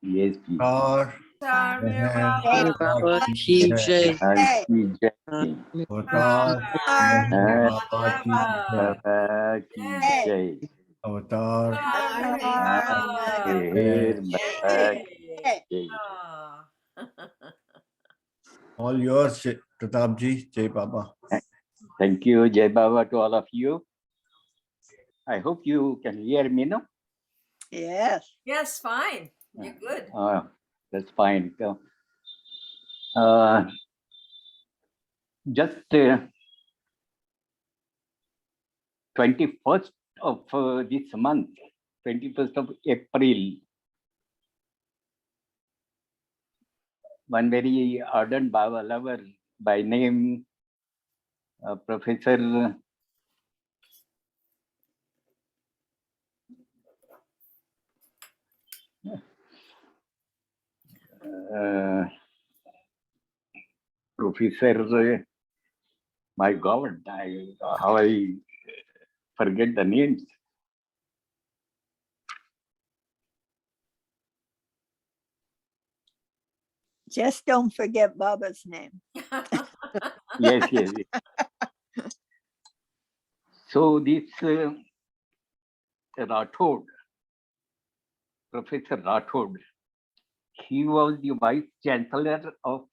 Yes, please. और मेरे बाबा की जय। की जय। अवतार बाबा की जय। बाबा की जय। अवतार मेहर बाबा की जय। All yours, Pratap ji. Jai Baba. Thank you, Jai Baba, to all of you. I hope you can hear me now. Yes. Yes, fine. You're good. That's fine. Just 21st of this month, 21st of April, one very ardent Baba lover by name Professor my God, how I forget the names. Just don't forget Baba's name. Yes. So this Rathod, Professor Rathod, he was the Vice Chancellor of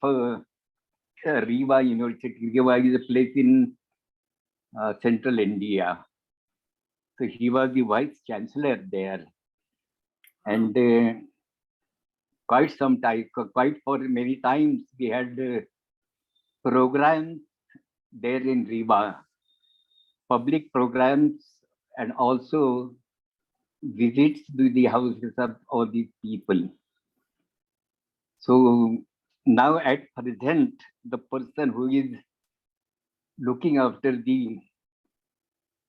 Rewa University. Rewa is a place in central India. So he was the Vice Chancellor there. And quite for many times, we had programs there in Rewa, public programs, and also visits to the houses of all these people. So now at present, the person who is looking after the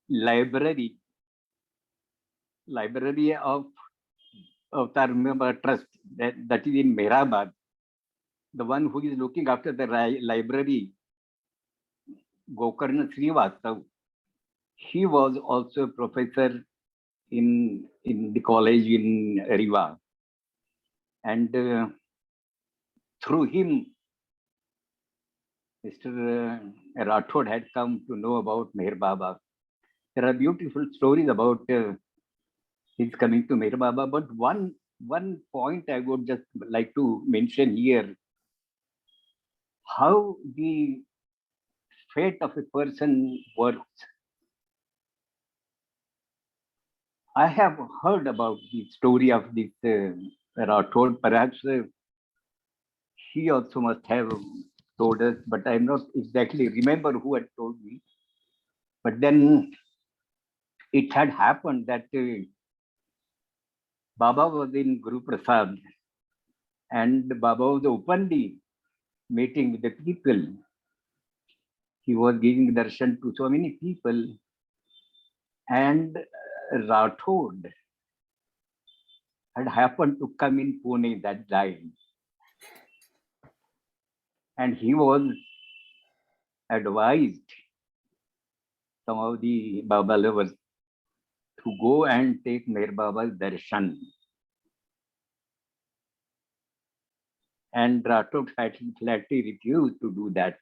library of Avtar Trust, that is in Mehrabad, the one who is looking after the library, Gokarna Srivastav, he was also a professor in the college in Rewa. And through him, Mr. Rathod had come to know about Meher Baba. There are beautiful stories about his coming to Meher Baba, but one point I would just like to mention here, how the fate of a person works. I have heard about the story of this Rathod. Perhaps he also must have told us, but I'm not exactly remember who had told me. But then it had happened that Baba was in Guruprasad and Baba was openly meeting with the people. He was giving darshan to so many people, and Rathod had happened to come in Pune that time. And he was advised, some of the Baba lovers, to go and take Meher Baba's darshan. And Rathod flatly refused to do that.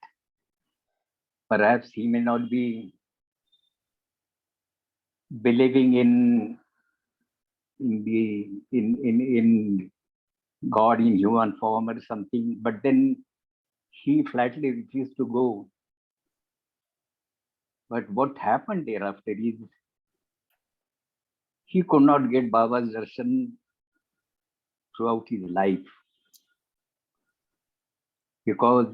Perhaps he may not be believing in God in human form or something, but then he flatly refused to go. But what happened thereafter is he could not get Baba's darshan throughout his life because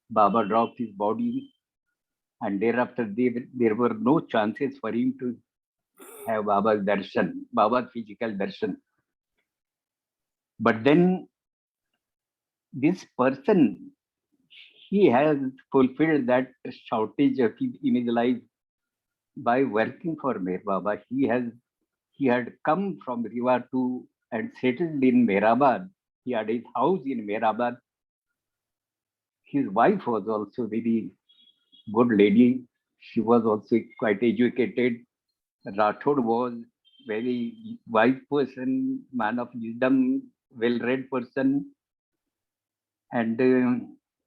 Baba dropped his body, and thereafter there were no chances for him to have Baba's darshan, Baba's physical darshan. But then this person, he has fulfilled that shortage of his image life by working for Meher Baba. He had come from Rewa to and settled in Mehrabad. He had his house in Mehrabad. His wife was also very good lady. She was also quite educated. Rathod was very wise person, man of wisdom, well-read person, and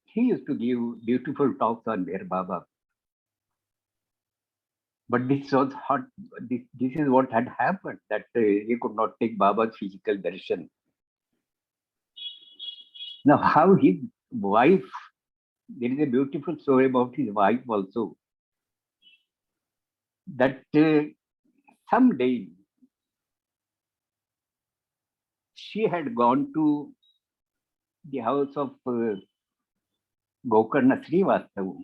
he used to give beautiful talks on Meher Baba. But this was hot. This is what had happened, that he could not take Baba's physical darshan. Now, how his wife, there is a beautiful story about his wife also, that someday she had gone to the house of Gokarna Srivastav.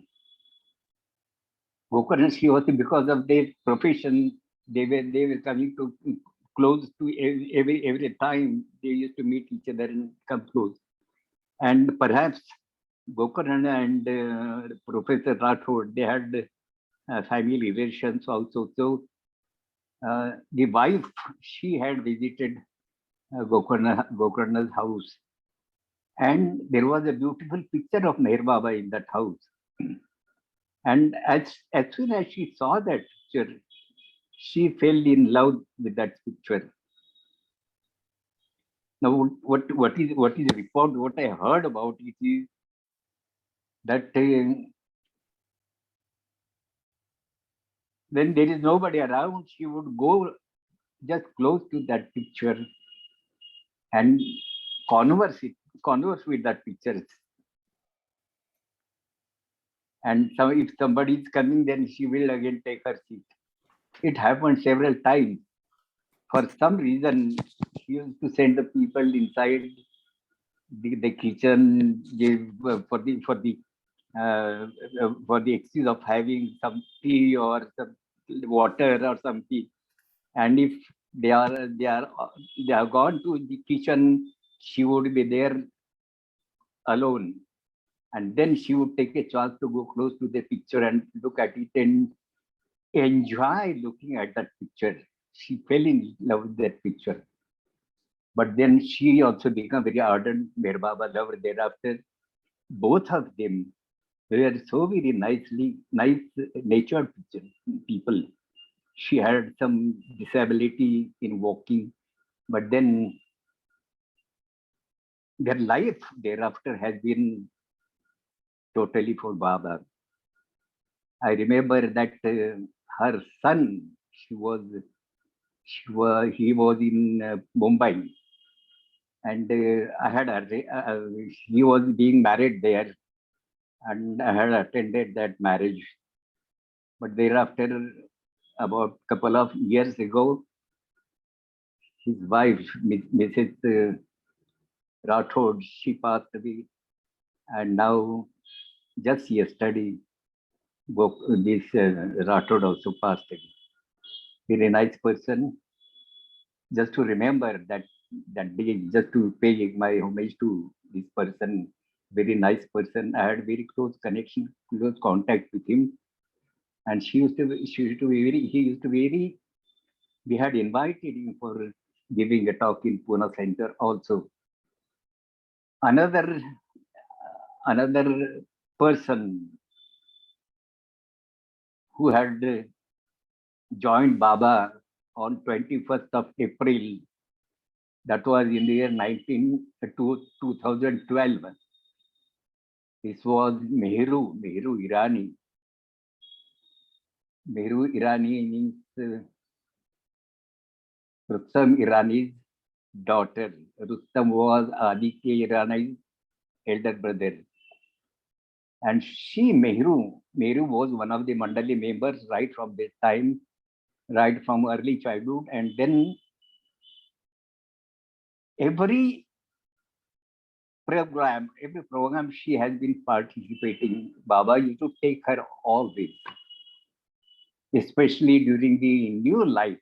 Gokarna Srivastav, because of their profession, they were coming to close to every time. They used to meet each other and come close. And perhaps Gokarna and Professor Rathod, they had family relations also. So the wife, she had visited Gokarna's house, and there was a beautiful picture of Meher Baba in that house. And as soon as she saw that picture, she fell in love with that picture. Now, what is the report? What I heard about it is that when there is nobody around, she would go just close to that picture and converse with that picture. And so if somebody is coming, then she will again take her seat. It happened several times. For some reason, she used to send the people inside the kitchen for the excuse of having some tea or some water or something. And if they have gone to the kitchen, she would be there alone. And then she would take a chance to go close to the picture and look at it and enjoy looking at that picture. She fell in love with that picture. But then she also became very ardent Meher Baba lover thereafter. Both of them were so very nice natured people. She had some disability in walking, but then their life thereafter has been totally for Baba. I remember that her son, he was in Mumbai, and he was being married there, and I had attended that marriage. But thereafter, about couple of years ago, his wife, Mrs. Rathod, she passed away, and now just yesterday, this Rathod also passed away. Very nice person. Just to remember that day, just to pay my homage to this person, very nice person. I had very close connection, close contact with him, and he used to be very. We had invited him for giving a talk in Pune Center also. Another person who had joined Baba on 21st of April, that was in the year 2012. This was Mehru Irani. Mehru Irani means Rustam Irani's daughter. Rustam was Aditya Irani's elder brother. And she, Mehru was one of the Mandali members right from this time, right from early childhood. And then every program she has been participating. Baba used to take her always, especially during the new life.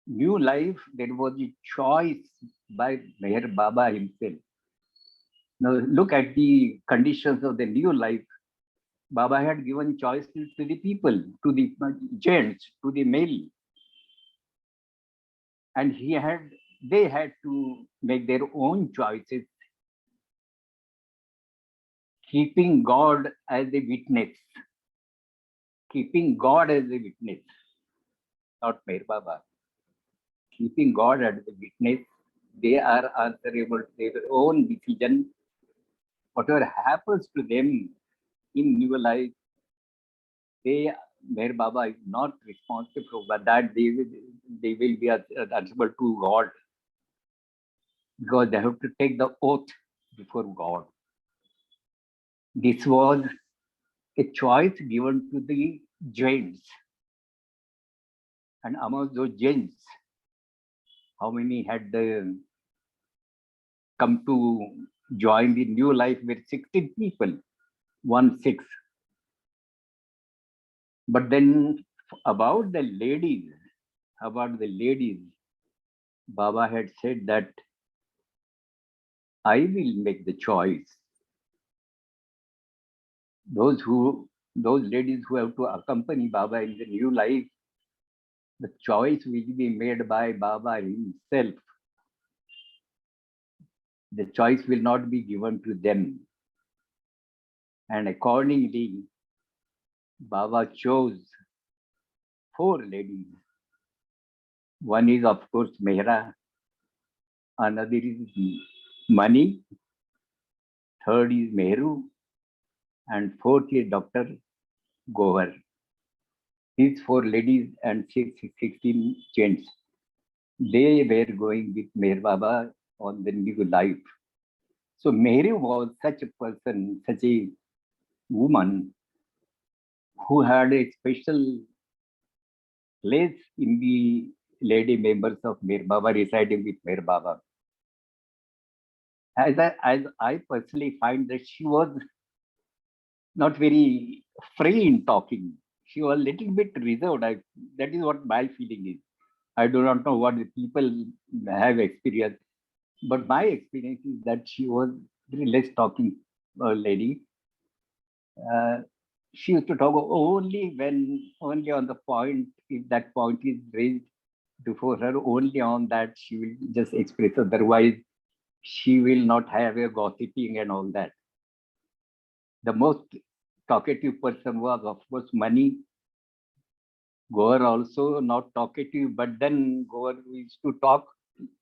New life, there was a choice by Meher Baba himself. Now look at the conditions of the new life. Baba had given choices to the people, to the gents, to the male. And they had to make their own choices, keeping God as a witness. Keeping God as a witness, not Meher Baba. Keeping God as a witness, they are answerable to their own decision. Whatever happens to them in new life, Meher Baba is not responsible for that. They will be answerable to God, because they have to take the oath before God. This was a choice given to the Jains. And among those Jains, how many had come to join the new life with 16 people, 1-6. But then about the ladies, Baba had said that I will make the choice. Those ladies who have to accompany Baba in the new life, the choice will be made by Baba himself. The choice will not be given to them. And accordingly, Baba chose 4 ladies. One is, of course, Mehra. Another is Mani. Third is Mehru. And fourth is Dr. Gover. These 4 ladies and 16 gents, they were going with Meher Baba on the new life. So Mehru was such a person, such a woman who had a special place in the lady members of Meher Baba, residing with Meher Baba. As I personally find that she was not very free in talking. She was a little bit reserved. That is what my feeling is. I do not know what the people have experienced, but my experience is that she was very less talking lady. She used to talk only on the point, if that point is raised before her, only on that she will just express. Otherwise, she will not have a gossiping and all that. The most talkative person was, of course, Mani. Goer also not talkative, but then Goer used to talk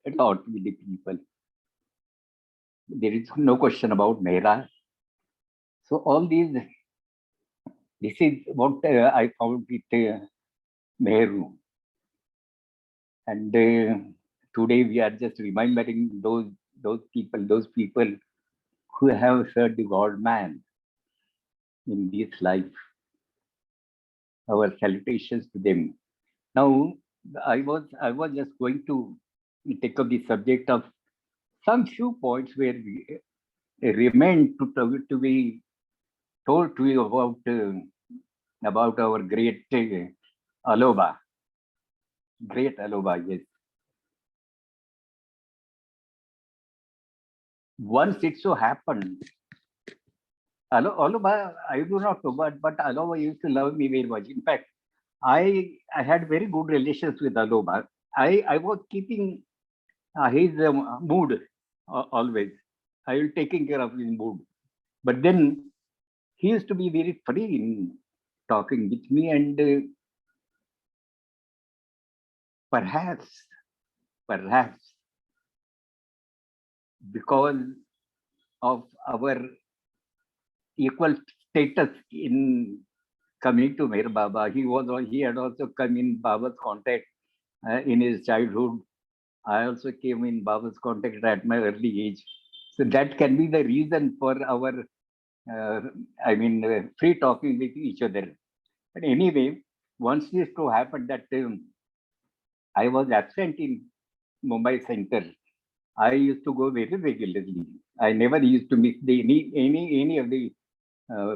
a lot with the people. There is no question about Mehra. So all these, this is what I found with Mehru. And today we are just remembering those people who have served the God man in this life. Our salutations to them. Now, I was just going to take up the subject of some few points where we remain to be told to you about our great Aloba. Great Aloba, yes. Once it so happened, Aloba, I do not know, but Aloba used to love me very much. In fact, I had very good relations with Aloba. I was keeping his mood always. I was taking care of his mood. But then he used to be very free in talking with me, and perhaps because of our equal status in coming to Meher Baba, he had also come in Baba's contact in his childhood. I also came in Baba's contact at my early age. So that can be the reason for our, free talking with each other. But anyway, once this to happen that I was absent in Mumbai Center. I used to go very regularly. I never used to miss any of the uh,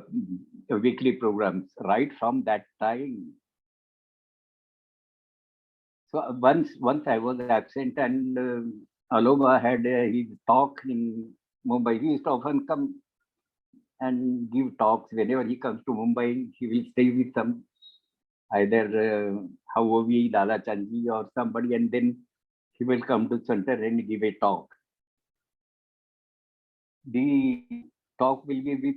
weekly programs right from that time. So once I was absent, and Aloba had his talk in Mumbai. He used to often come and give talks. Whenever he comes to Mumbai, he will stay with some either Havovi, Lala Chanji or somebody, and then he will come to center and give a talk. The talk will be with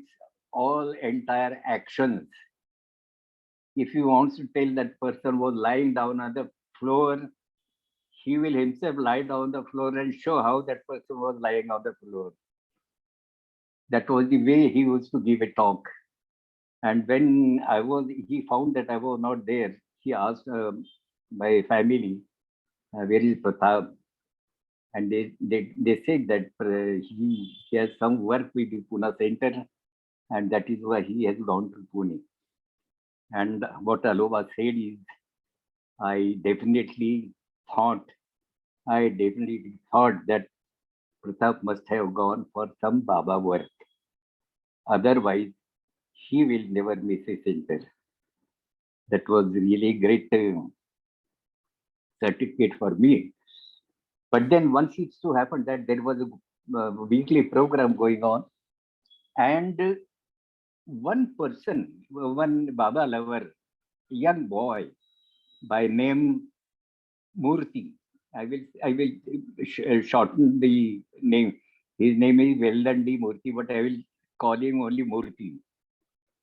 all entire actions. If he wants to tell that person was lying down on the floor, he will himself lie down on the floor and show how that person was lying on the floor. That was the way he used to give a talk. And when he found that I was not there. He asked my family, where is Pratap? And they said that he has some work with the Pune center, and that is why he has gone to Pune. And what Aloba said is, I definitely thought that Pratap must have gone for some Baba work. Otherwise, he will never miss a center. That was really great certificate for me. But then once it so happened that there was a weekly program going on, and one person, one Baba lover, young boy by name Murthy. I will shorten the name. His name is Veldandi Murthy, but I will call him only Murthy.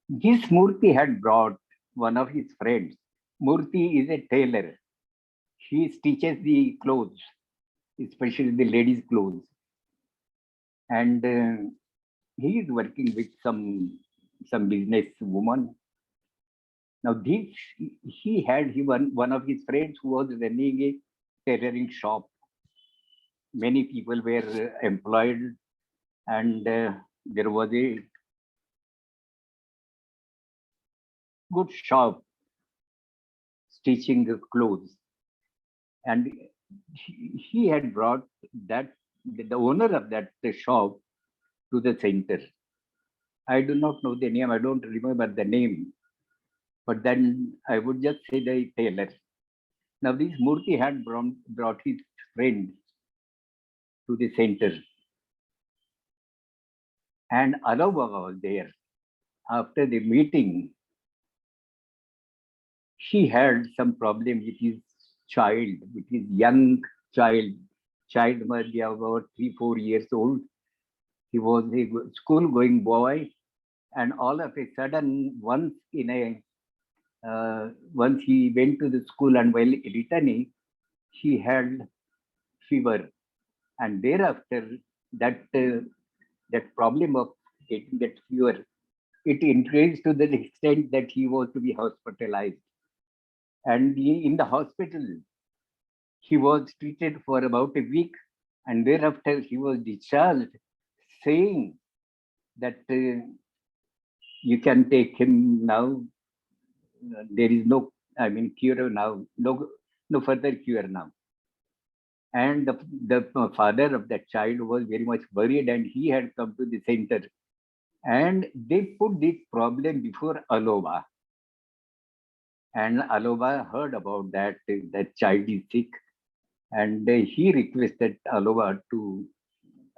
This Murthy had brought one of his friends. Murthy is a tailor. He stitches the clothes, especially the ladies' clothes, and he is working with some business woman. Now this he had one of his friends who was running a tailoring shop. Many people were employed, and there was a good shop stitching the clothes. And he had brought that the owner of that shop to the center. I do not know the name. I don't remember the name. But then I would just say the tailor. Now this Murthy had brought his friend to the center, and Alova was there. After the meeting, he had some problem with his child, with his young child. Child must be about 3-4 years old. He was a school going boy, and all of a sudden, once he went to the school, and while returning, he had fever, and thereafter that problem of getting that fever, it increased to the extent that he was to be hospitalized. And in the hospital, he was treated for about a week, and thereafter he was discharged, saying that you can take him now. There is no, cure now, no further cure now. And the father of that child was very much worried, and he had come to the center, and they put this problem before Aloba. And Aloba heard about that child is sick, and he requested Aloba to,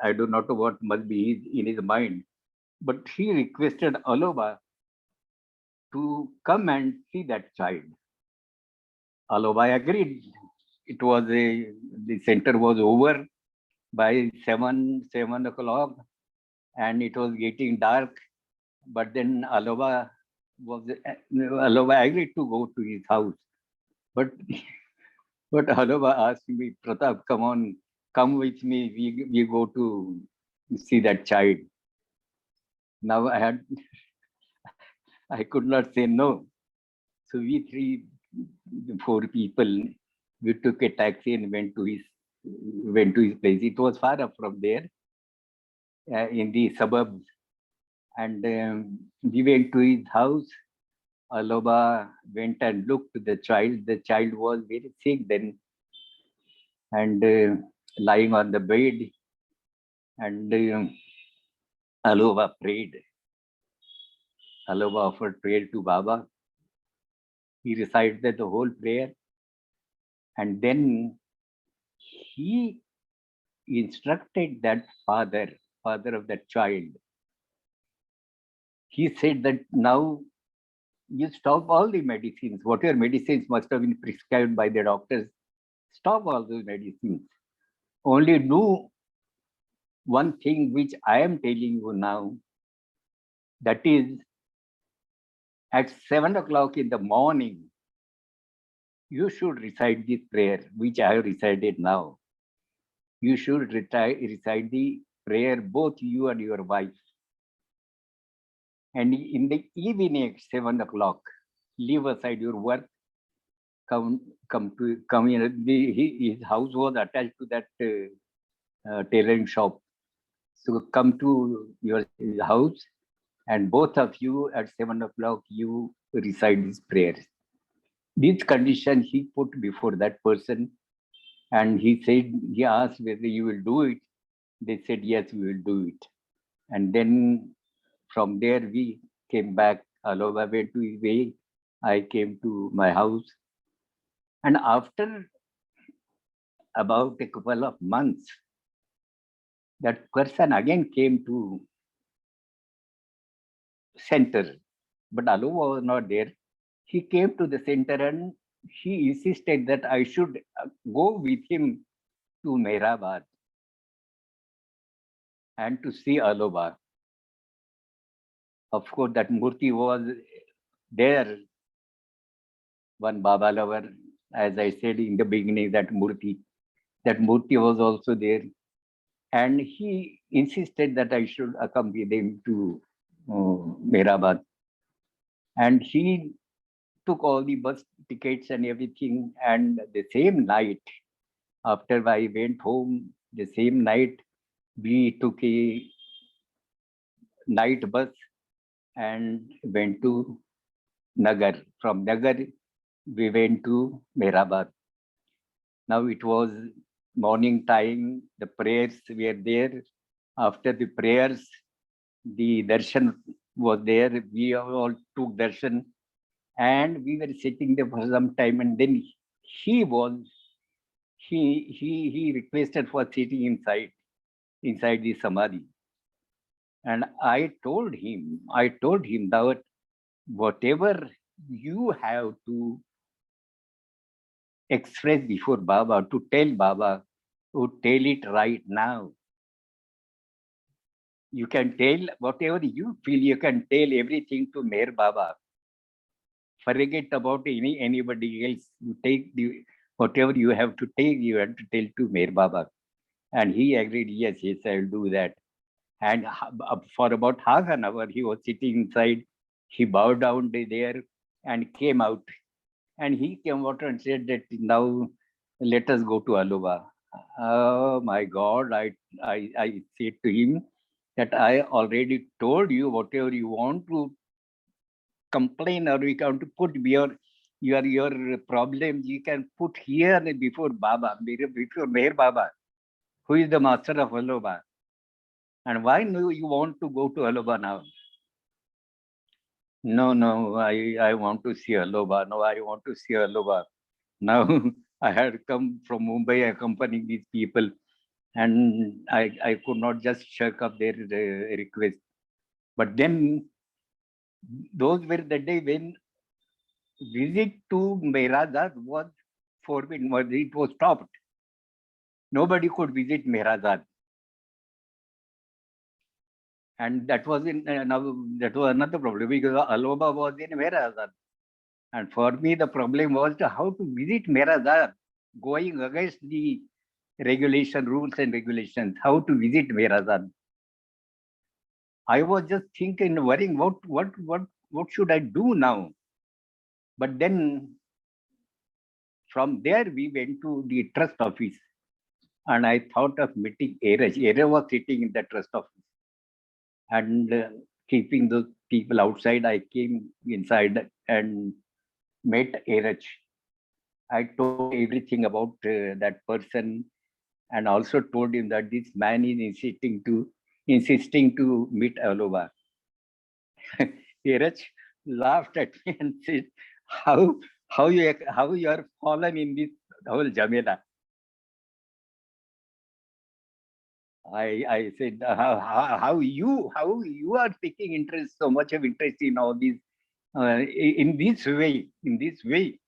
I do not know what must be in his mind, but he requested Aloba to come and see that child. Aloba agreed. The center was over by 7 o'clock, and it was getting dark. But then Aloba agreed to go to his house. But Aloba asked me, Pratap, come on, come with me. We go to see that child. Now I could not say no. So we 4 people, we took a taxi and went to his place. It was far up from there, in the suburbs, and we went to his house. Aloba went and looked to the child. The child was very sick then, and lying on the bed, and Aloba prayed. Aloba offered prayer to Baba. He recited the whole prayer, and then he instructed that father of that child. He said that now you stop all the medicines. Whatever medicines must have been prescribed by the doctors, stop all those medicines. Only do one thing which I am telling you now, that is at 7 o'clock in the morning, you should recite this prayer, which I have recited now. You should recite the prayer, both you and your wife. And in the evening at 7 o'clock, leave aside your work, come in. His house was attached to that tailoring shop. So come to your house, and both of you at 7 o'clock, you recite these prayers. This condition he put before that person, and he asked whether you will do it. They said, yes, we will do it. And then from there, we came back. Aloba went to his way. I came to my house. And after about a couple of months, that person again came to center, but Aloba was not there. He came to the center and he insisted that I should go with him to Mehrabad and to see Aloba. Of course, that Murti was there. One Baba lover, as I said in the beginning, that Murti was also there. And he insisted that I should accompany them to Mehrabad. And he took all the bus tickets and everything. And the same night, after I went home, the same night, we took a night bus and went to Nagar. From Nagar, we went to Mehrabad. Now it was morning time, the prayers were there. After the prayers, the darshan was there. We all took darshan and we were sitting there for some time. And then he requested for sitting inside the samadhi. And I told him that whatever you have to express before Baba, to tell Baba, to tell it right now. You can tell whatever you feel, you can tell everything to Meher Baba. Forget about anybody else. You take whatever you have to take, you have to tell to Meher Baba. And he agreed, yes, I'll do that. And for about half an hour, he was sitting inside. He bowed down there and came out. And he came out and said that now let us go to Aloba. Oh my God, I said to him that I already told you whatever you want to complain or you want to put your problems, you can put here before Baba, before Meher Baba, who is the master of Aloba. And why no you want to go to Aloba now? No, I want to see Aloba. No, I want to see Aloba. Now I had come from Mumbai accompanying these people, and I could not just shirk up their request. But then those were the day when visit to Mehrazad was forbidden, it was stopped. Nobody could visit Mehrazad. And that was that was another problem because Aloba was in Mehrazad. And for me, the problem was how to visit Mehrazad, going against the rules and regulations, how to visit Mehrazad. I was just thinking, worrying, what should I do now? But then from there, we went to the trust office. And I thought of meeting Eraj. Eraj was sitting in the trust office. And keeping those people outside, I came inside and met Eraj. I told everything about that person and also told him that this man is insisting to meet Aloba. Eraj laughed at me and said, how you are fallen in this whole Jamila. I said, how you are taking interest, so much of interest in all these, in this way.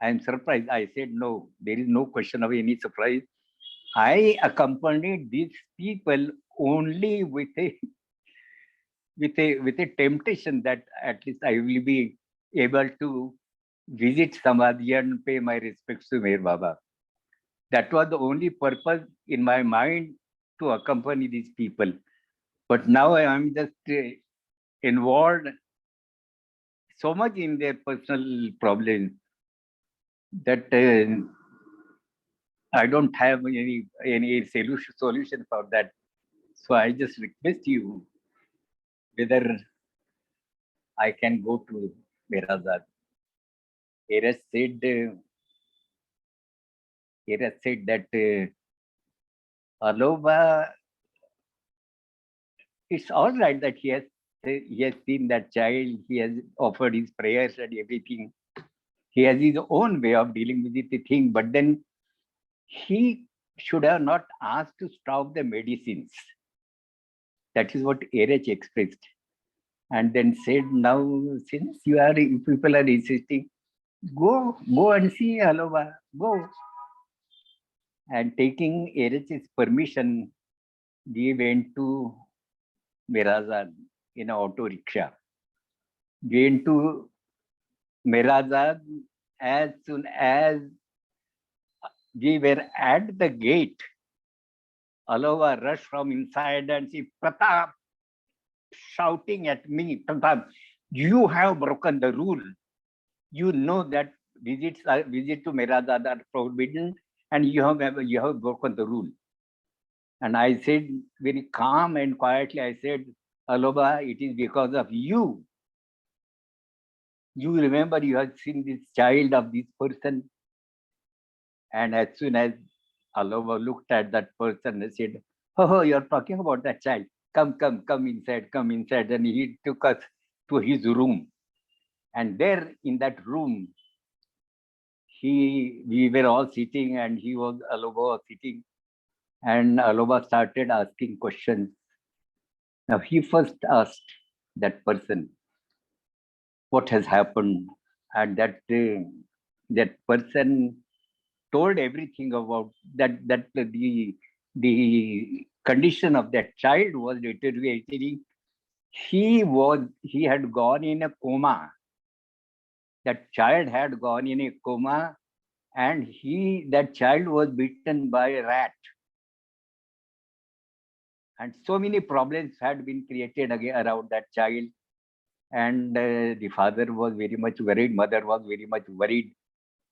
I am surprised. I said, no, there is no question of any surprise. I accompanied these people only with a temptation that at least I will be able to visit Samadhi and pay my respects to Meher Baba. That was the only purpose in my mind to accompany these people. But now I am just involved so much in their personal problems that I don't have any solution for that. So I just request you whether I can go to Mirazad. He has said that Aloba, it's all right that he has seen that child, he has offered his prayers and everything. He has his own way of dealing with the thing, but then he should have not asked to stop the medicines. That is what Erech expressed. And then said, now, since people are insisting, go and see Aloba, go. And taking Erech's permission, we went to Mirazad in an auto rickshaw. Went to Mirazad. As soon as we were at the gate, Aloba rushed from inside and she, Pratap, shouting at me, Pratap, you have broken the rule. You know that visits to Mirazad are forbidden, and you have broken the rule. And I said very calm and quietly, I said, Aloba, it is because of you. You remember you have seen this child of this person. And as soon as Aloba looked at that person and said, oh, you're talking about that child. Come inside. And he took us to his room. And there in that room, we were all sitting and Aloba was sitting. And Aloba started asking questions. Now he first asked that person, what has happened? And that person told everything about that the condition of that child was deteriorating. He had gone in a coma. That child had gone in a coma, and that child was bitten by a rat. And so many problems had been created again around that child. And the father was very much worried, mother was very much worried,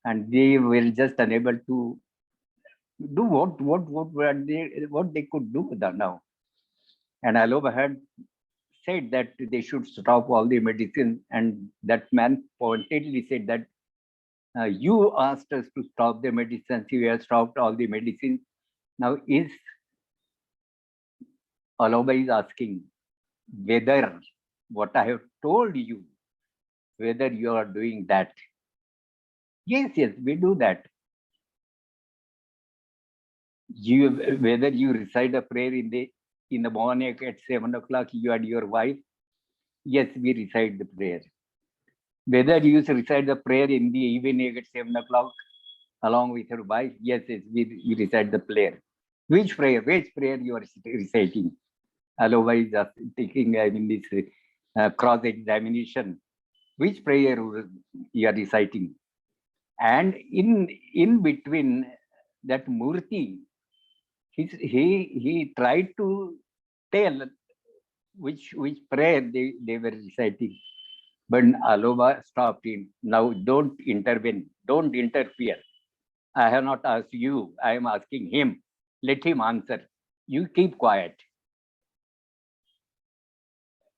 and they were just unable to do what they could do now. And Aloba had said that they should stop all the medicine, and that man pointedly said that you asked us to stop the medicines, you have stopped all the medicines. Now Aloba is asking whether what I have told you, whether you are doing that. Yes, we do that. Whether you recite a prayer in the morning at 7 o'clock, you and your wife, yes, we recite the prayer. Whether you recite the prayer in the evening at 7 o'clock along with your wife, yes, we recite the prayer. Which prayer you are reciting? Otherwise, taking this cross-examination. Which prayer you are reciting? And in between that Murti, he tried to tell which prayer they were reciting. But Aloba stopped him. Now don't intervene, don't interfere. I have not asked you, I am asking him. Let him answer. You keep quiet.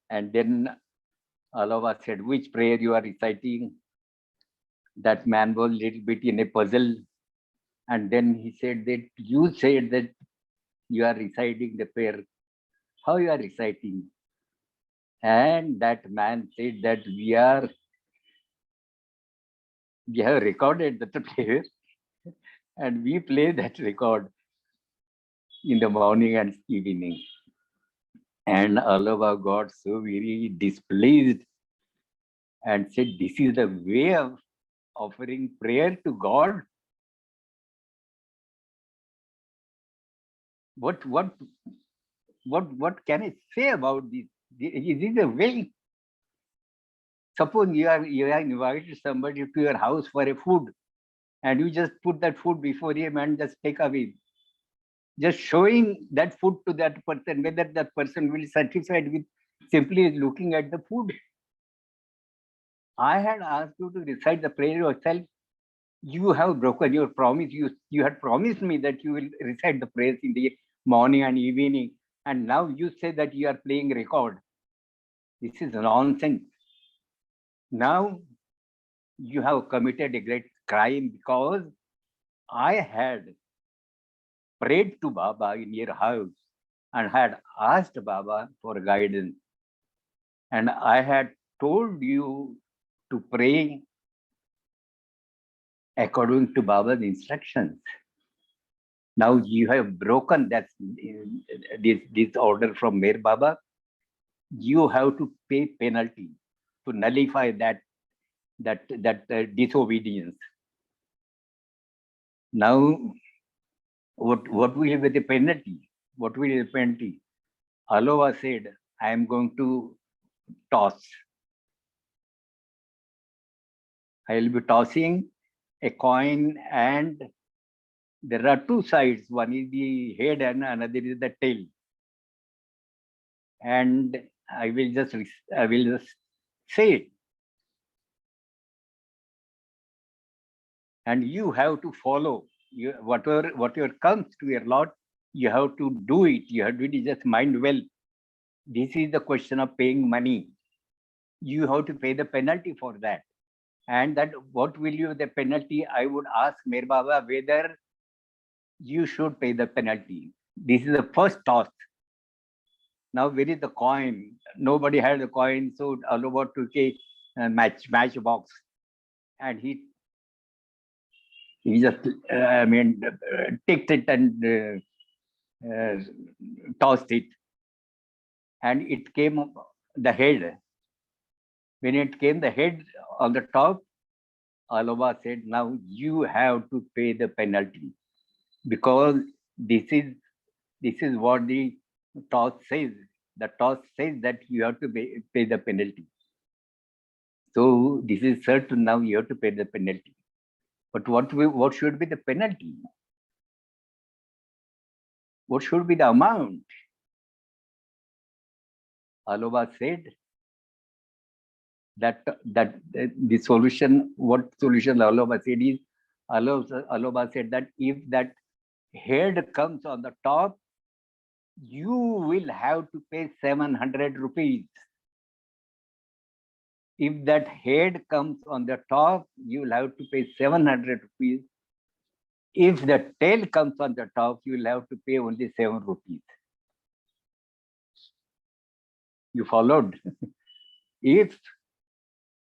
And then Aloba said, which prayer you are reciting? That man was a little bit in a puzzle. And then he said that you said that you are reciting the prayer. How you are reciting? And that man said that we have recorded that prayer and we play that record in the morning and evening. And Aloba got so very displeased and said, this is the way of offering prayer to God. What can I say about this? Is this a way? Suppose you are invited somebody to your house for a food, and you just put that food before him and just take away. Just showing that food to that person, whether that person will be satisfied with simply looking at the food. I had asked you to recite the prayer yourself. You have broken your promise. You had promised me that you will recite the prayers in the morning and evening, and now you say that you are playing record. This is nonsense. Now you have committed a great crime because I had prayed to Baba in your house and had asked Baba for guidance. And I had told you to pray according to Baba's instructions. Now you have broken this order from Mir Baba. You have to pay penalty to nullify that disobedience. Now, what will be the penalty? What will be the penalty? Alova said, I am going to toss. I will be tossing a coin, and there are two sides. One is the head and another is the tail. And I will just say it. And you have to follow. Whatever comes to your lot, you have to do it. You have to just mind well. This is the question of paying money. You have to pay the penalty for that. And that what will you the penalty? I would ask Mir Baba whether you should pay the penalty. This is the first toss. Now where is the coin? Nobody had the coin, so Alova took a matchbox, and he just ticked it and tossed it, and it came the head. When it came the head on the top, Alova said, now you have to pay the penalty, because this is what the toss says. The toss says that you have to pay the penalty. So this is certain, now you have to pay the penalty. But what should be the penalty? What should be the amount? Alova said that the solution, what solution Alova said is, Alova said that if that head comes on the top, you will have to pay 700 rupees. If that head comes on the top, you will have to pay 700 rupees. If the tail comes on the top, you will have to pay only 7 rupees. You followed? If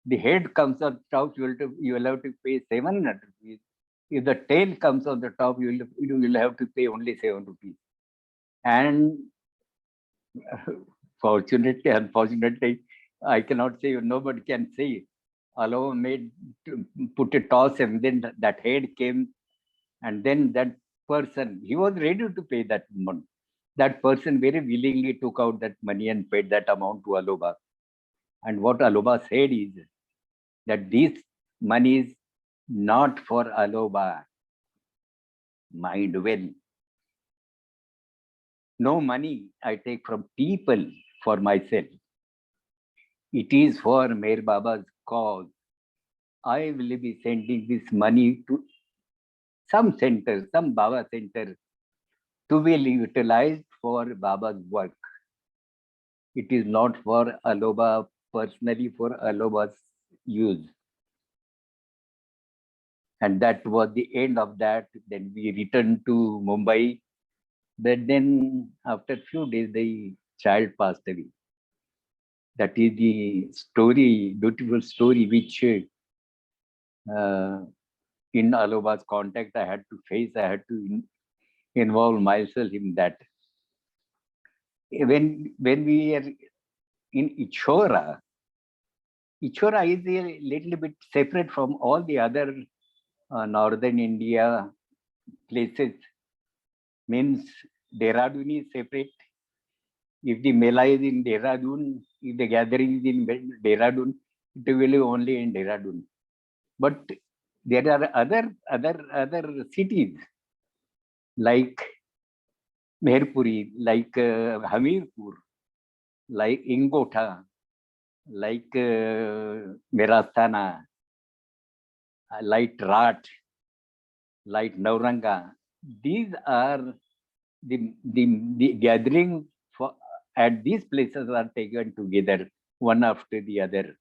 the head comes on top, you will have to pay 700 rupees. If the tail comes on the top, you will have to pay only 7 rupees. And fortunately, unfortunately, I cannot say, nobody can say. Alova put a toss, and then that head came, and then that person, he was ready to pay that money. That person very willingly took out that money and paid that amount to Alova. And what Alova said is that this money is not for Alova. Mind well. No money I take from people for myself. It is for Meher Baba's cause. I will be sending this money to some center, some Baba center, to be utilized for Baba's work. It is not for Alova personally, for Alova's use. And that was the end of that. Then we returned to Mumbai. But then after a few days, the child passed away. That is the story, beautiful story, which in Alova's contact I had to face. I had to involve myself in that. When we are in Ichora is a little bit separate from all the other northern India places. Means Dehradun is separate. If the Mela is in Dehradun, if the gathering is in Dehradun, It will be only in Dehradun. But there are other cities like Meherpuri, like Hamirpur, like Ingotha, like Merastana, like Rat, like Nauranga. These are the gathering for, at these places are taken together one after the other.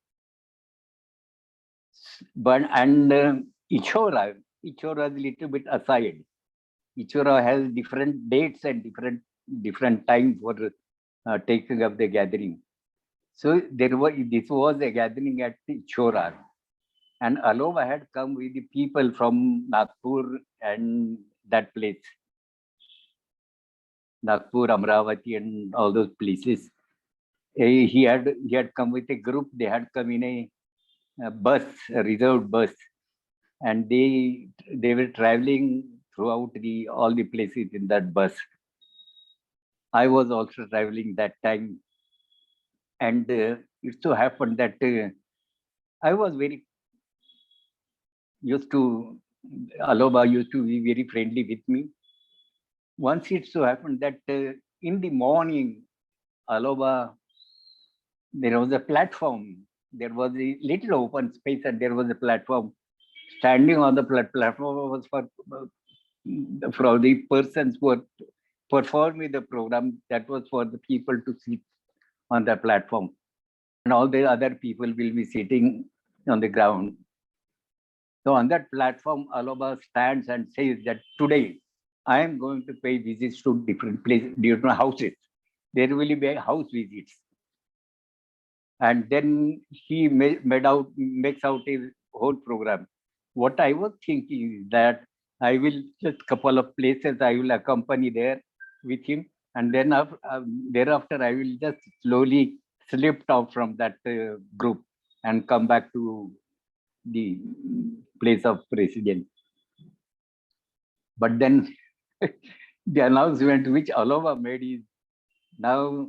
But and Ichora is a little bit aside. Ichora has different dates and different time for taking up the gathering. So this was a gathering at Ichora, and Alova had come with the people from Nagpur and that place, Nagpur, Amravati, and all those places. He had come with a group. They had come in a bus, a reserved bus, and they were traveling throughout all the places in that bus. I was also traveling that time, and it so happened that I was very used to Aloba used to be very friendly with me. Once it so happened that in the morning, Aloba, there was a platform. There was a little open space, and there was a platform. Standing on the platform was for the persons who were performing the program. That was for the people to sit on the platform, and all the other people will be sitting on the ground. So on that platform, Aloba stands and says that today I am going to pay visits to different places, different houses. There will be house visits. And then he makes out a whole program. What I was thinking is that I will just couple of places I will accompany there with him, and then thereafter I will just slowly slip out from that group and come back to the place of residence. But then the announcement which Alova made is now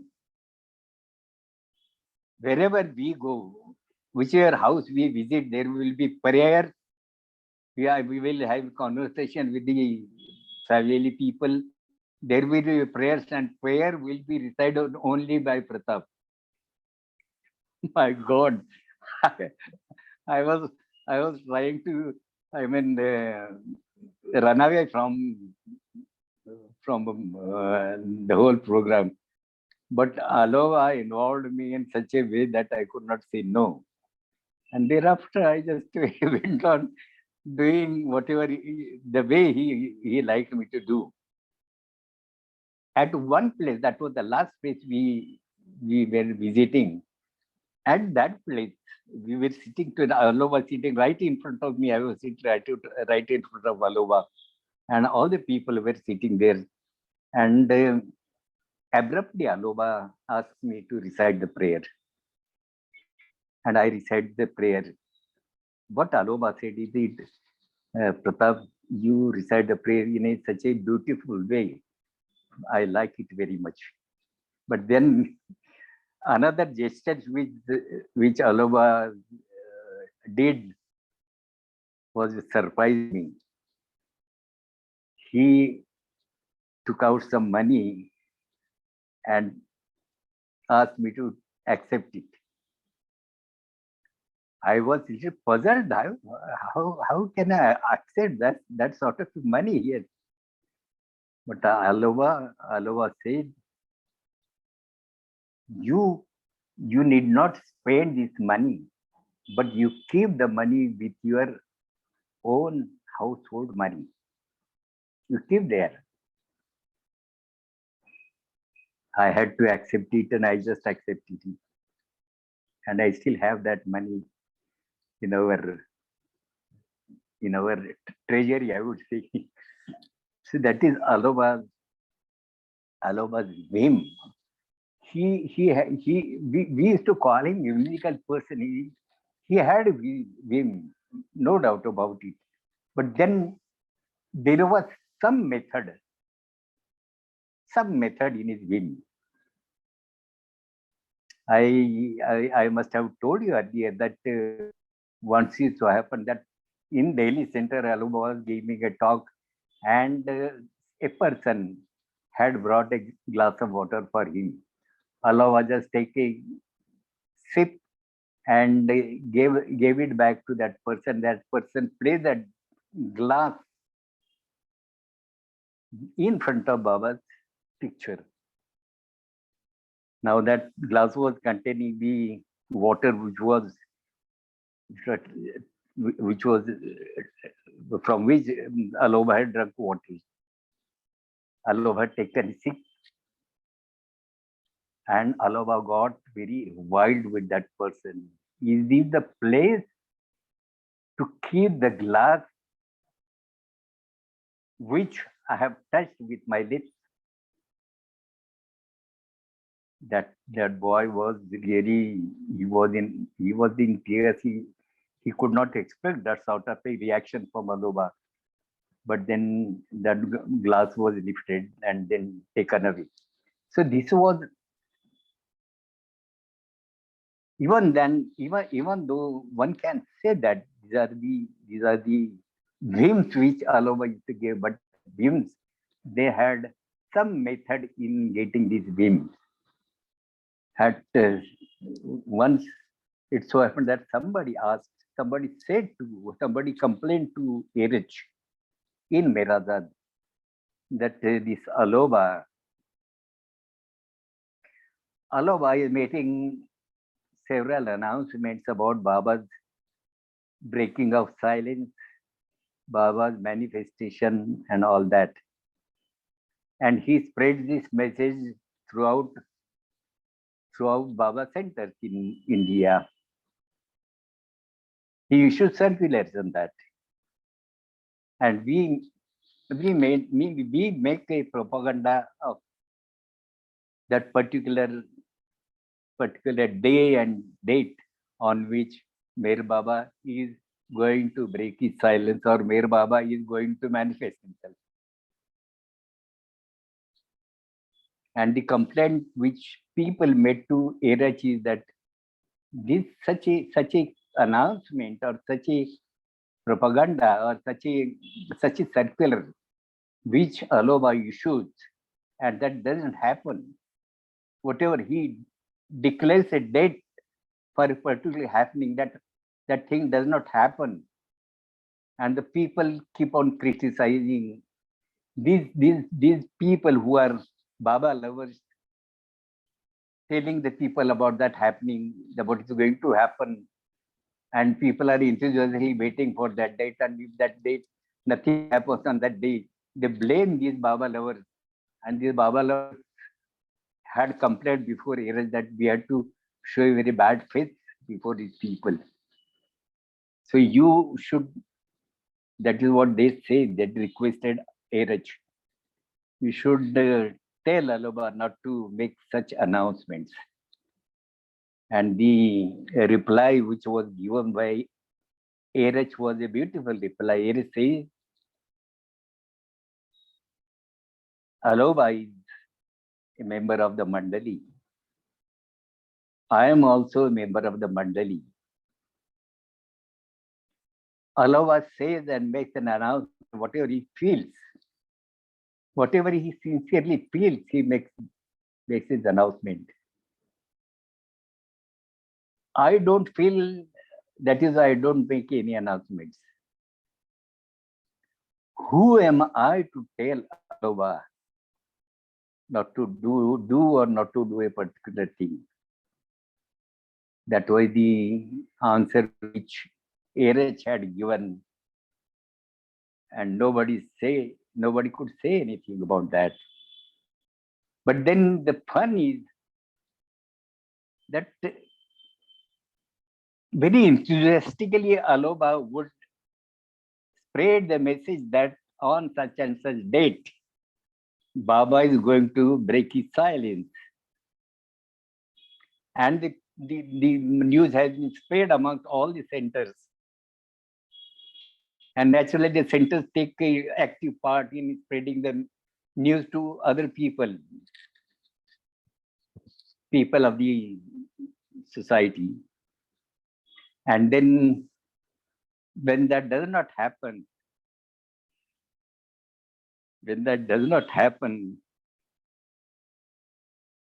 wherever we go, whichever house we visit, there will be prayer. We will have conversation with the family people. There will be prayers, and prayer will be recited only by Pratap. My God, I was trying to, run away from the whole program. But Alova involved me in such a way that I could not say no. And thereafter, I just went on doing whatever the way he liked me to do. At one place, that was the last place we were visiting. At that place, we were sitting to Alova sitting right in front of me. I was sitting right in front of Alova, and all the people were sitting there. And abruptly, Alova asked me to recite the prayer. And I recited the prayer. What Alova said is, Pratap, you recite the prayer in such a beautiful way. I like it very much. But then another gesture which Alova did was surprising me. He took out some money and asked me to accept it. I was a little puzzled. How can I accept that sort of money here? But Alova said, you need not spend this money, but you keep the money with your own household money. You keep there. I had to accept it, and I just accepted it. And I still have that money in our treasury, I would say. So that is Alova's whim. We used to call him a musical person. He had a whim, no doubt about it. But then there was some method in his whim. I must have told you earlier that once it so happened that in Delhi Center, Aloba was giving a talk, and a person had brought a glass of water for him. Aloba just take a sip and gave it back to that person. That person placed that glass in front of Baba's picture. Now that glass was containing the water which was from which Aloba had drunk water. Aloba had taken sip, and Aloba got very wild with that person. Is this the place to keep the glass which I have touched with my lips? That boy was really, he was in tears. He could not expect that sort of a reaction from Aloba. But then that glass was lifted and then taken away. So this was, even then, even though one can say that these are the whims which Aloba used to give, but whims, they had some method in getting these whims. At once it so happened that somebody complained to Erich in Merazad that this Aloba is making several announcements about Baba's breaking of silence, Baba's manifestation, and all that. And he spreads this message throughout Baba centers in India. He issued circulars on that. And we make a propaganda of that particular day and date on which Mer Baba is going to break his silence, or Mer Baba is going to manifest himself. And the complaint which people made to Erich is that this such a announcement or such a propaganda or such a circular which Aloba issues, and that doesn't happen. Whatever he declares a date for a particular happening, that thing does not happen. And the people keep on criticizing these people who are Baba lovers, telling the people about that happening, what is going to happen. And people are enthusiastically waiting for that date. And if that date, nothing happens on that day, they blame these Baba lovers. And these Baba lovers had complained before Erich that we had to show a very bad faith before these people. So you should, that is what they say, that requested Erich. You should tell Aloba not to make such announcements. And the reply which was given by Erich was a beautiful reply. Erich says, Aloba is a member of the Mandali. I am also a member of the Mandali. Aloba says and makes an announcement, whatever he feels, whatever he sincerely feels, he makes his announcement. I don't feel, that is why I don't make any announcements. Who am I to tell Aloba not to do or not to do a particular thing? That was the answer which Erich had given, and nobody could say anything about that. But then the fun is that very enthusiastically Aloba would spread the message that on such and such date, Baba is going to break his silence. And the news has been spread amongst all the centers. And naturally, the centers take an active part in spreading the news to other people of the society. And then when that does not happen,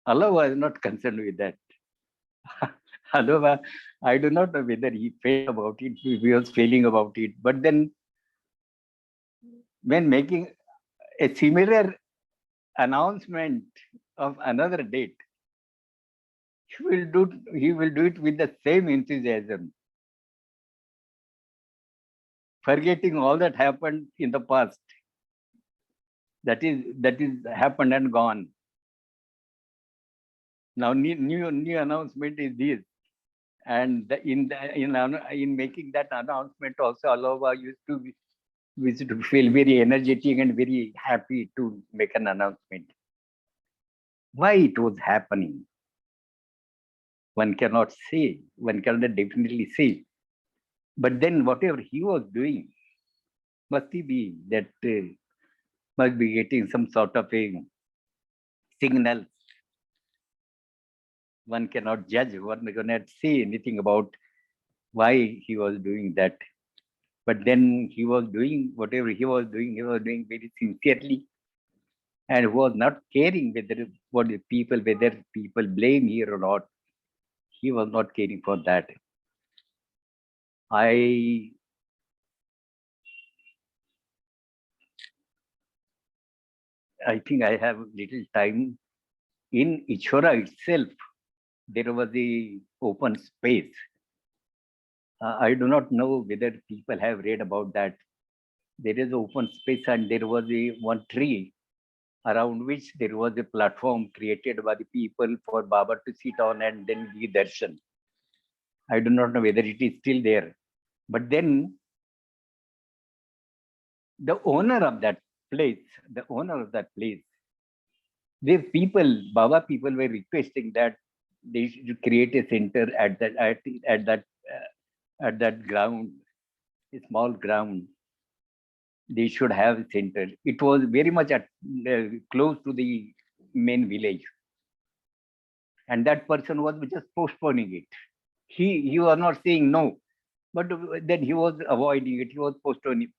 Allah is not concerned with that. Allah, I do not know whether he felt about it, if he was feeling about it. But then when making a similar announcement of another date, he will do it with the same enthusiasm, forgetting all that happened in the past. That is happened and gone. Now new announcement is this. And in making that announcement also, Allah used to feel very energetic and very happy to make an announcement. Why it was happening, one cannot say, one cannot definitely say. But then whatever he was doing, must be that must be getting some sort of a signal. One cannot judge, one cannot say anything about why he was doing that. But then he was doing whatever he was doing very sincerely, and was not caring whether people blame here or not. He was not caring for that. I think I have little time. In Ichora itself, there was a open space. I do not know whether people have read about that. There is open space, and there was one tree around which there was a platform created by the people for Baba to sit on and then give darshan. I do not know whether it is still there. But then the owner of that place, Baba people were requesting that they should create a center at that ground, a small ground. They should have a center. It was very much close to the main village, and that person was just postponing it. He was not saying no, but then he was avoiding it. He was postponing.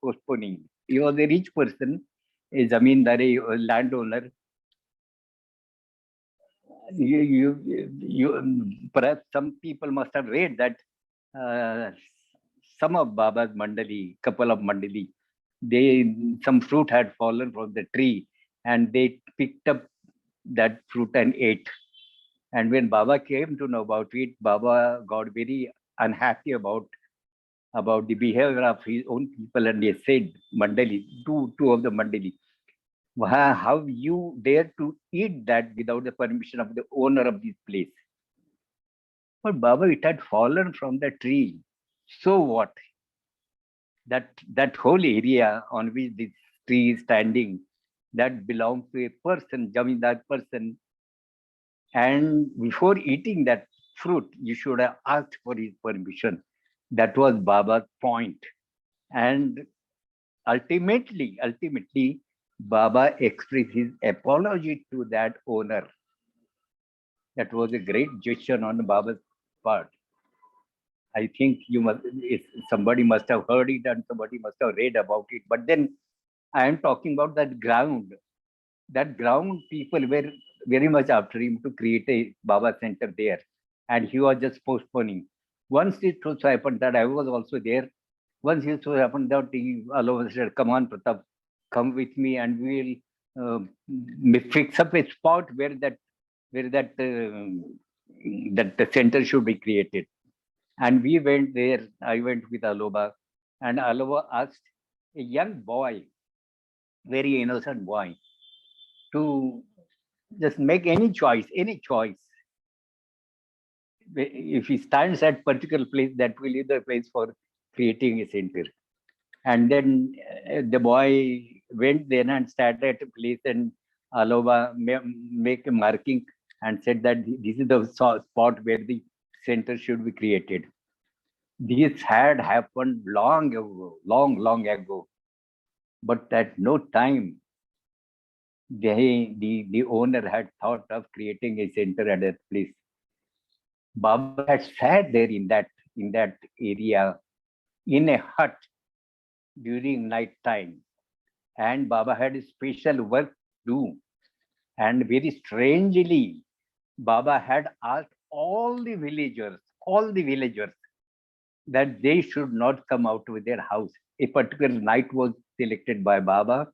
He was a rich person, a zamindar, a landowner. Perhaps some people must have read that some of Baba's mandali, couple of mandali, some fruit had fallen from the tree, and they picked up that fruit and ate. And when Baba came to know about it, Baba got very unhappy about the behavior of his own people, and they said, Mandali, two of the Mandali, how you dare to eat that without the permission of the owner of this place? But Baba, it had fallen from the tree. So what? That whole area on which this tree is standing, that belongs to a person, Jamindar person. And before eating that fruit, you should have asked for his permission. That was Baba's point. And ultimately, Baba expressed his apology to that owner. That was a great gesture on Baba's part. I think somebody must have heard it and somebody must have read about it. But then I am talking about that ground. That ground, people were very much after him to create a Baba center there. And he was just postponing. Once it so happened that I was also there. Once it so happened that all of us said, come on, Pratap, come with me and we will fix up a spot where that the center should be created. And we went there. I went with Aloba, and Aloba asked a young boy, very innocent boy, to just make any choice. If he stands at particular place, that will be the place for creating a center. And then the boy went there and started at a place, and Aloba make a marking and said that this is the spot where the center should be created. This had happened long ago, long ago. But at no time the owner had thought of creating a center at that place. Baba had sat there in that area in a hut during night time, and Baba had a special work to do. And very strangely, Baba had asked all the villagers, that they should not come out of their house. A particular night was selected by Baba,